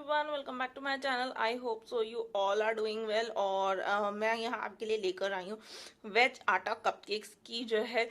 Everyone, welcome back to my channel. I hope so you all are doing well. और मैं यहाँ आपके लिए लेकर आई हूँ वेज आटा कपकेक्स की जो है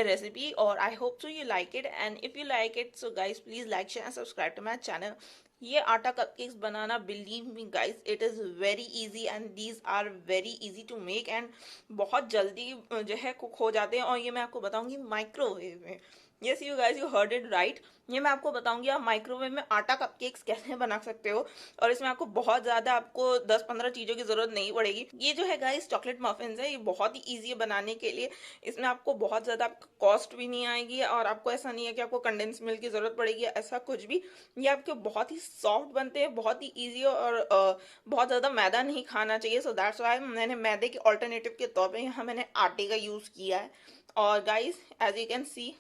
रेसिपी। और I hope so you like it, and if you like it so guys please like share and subscribe to my channel. ये आटा कपकेक्स बनाना, believe me guys, it is very easy and these are very easy to make, and बहुत जल्दी जो है cook हो जाते हैं। और ये मैं आपको बताऊंगी माइक्रोवेव में। Yes you guys, you heard it right. ये मैं आपको बताऊंगी आप माइक्रोवेव में आटा कपकेक्स कैसे बना सकते हो, और इसमें आपको बहुत ज़्यादा आपको 10-15 चीज़ों की ज़रूरत नहीं पड़ेगी। ये जो है गाइस चॉकलेट मफिन्स है, ये बहुत ही ईजी है बनाने के लिए। इसमें आपको बहुत ज़्यादा कॉस्ट भी नहीं आएगी, और आपको ऐसा नहीं है कि आपको कंडेंस मिल्क की ज़रूरत पड़ेगी, ऐसा कुछ भी। ये आपके बहुत ही सॉफ्ट बनते हैं, बहुत ही ईजी, और बहुत ज़्यादा मैदा नहीं खाना चाहिए। सो दैट्स वाई मैंने मैदे के ऑल्टरनेटिव के तौर पर यहाँ मैंने आटे का यूज़ किया है। और guys as you can see,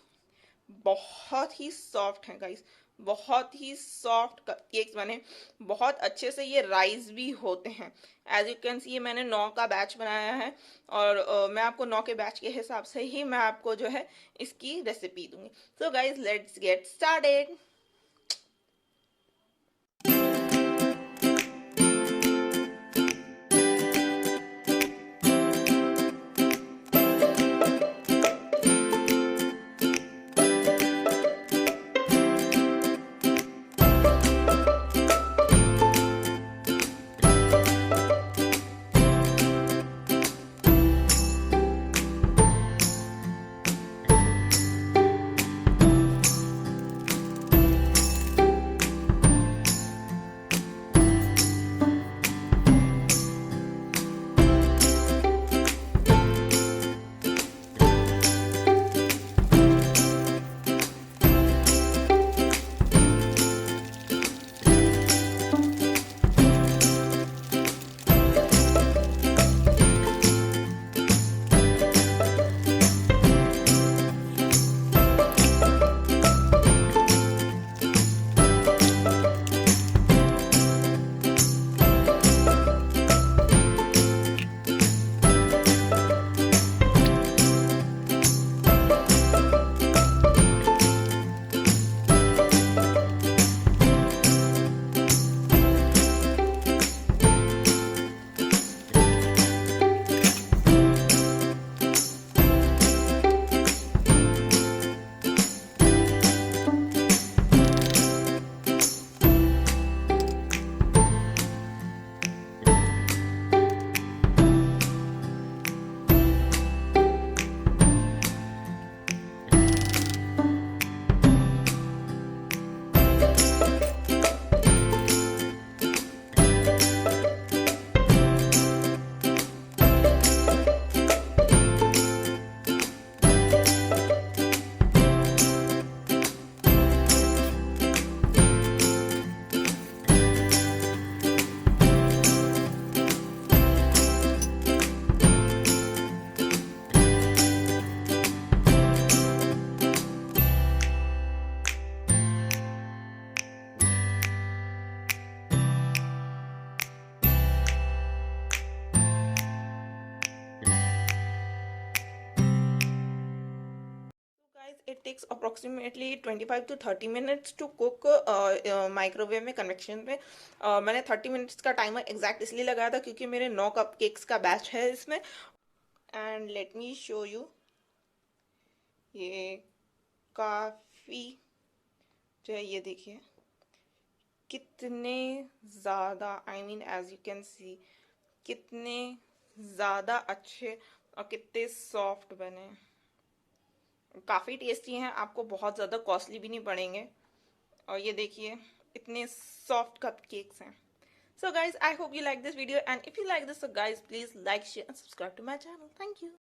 बहुत ही सॉफ्ट है गाइस, बहुत ही सॉफ्ट केक्स बने, बहुत अच्छे से ये राइज भी होते हैं। एज यू कैन सी, ये मैंने 9 का बैच बनाया है, और मैं आपको 9 के बैच के हिसाब से ही मैं आपको जो है इसकी रेसिपी दूंगी। So guys let's get started. It takes approximately 25 to 30 minutes to cook microwave में, कन्वेक्शन में। मैंने 30 मिनट्स का टाइमर एग्जैक्ट इसलिए लगाया था क्योंकि मेरे 9 कप केक्स का बैच है इसमें। And let me show you, ये काफ़ी जो है, ये देखिए कितने ज़्यादा, I mean as you can see, कितने ज़्यादा अच्छे और कितने सॉफ्ट बने। काफ़ी टेस्टी हैं, आपको बहुत ज़्यादा कॉस्टली भी नहीं पड़ेंगे। और ये देखिए इतने सॉफ्ट कप केक्स हैं। So guys I hope you like this video, and if you like this, so guys please like share and subscribe to my channel. Thank you.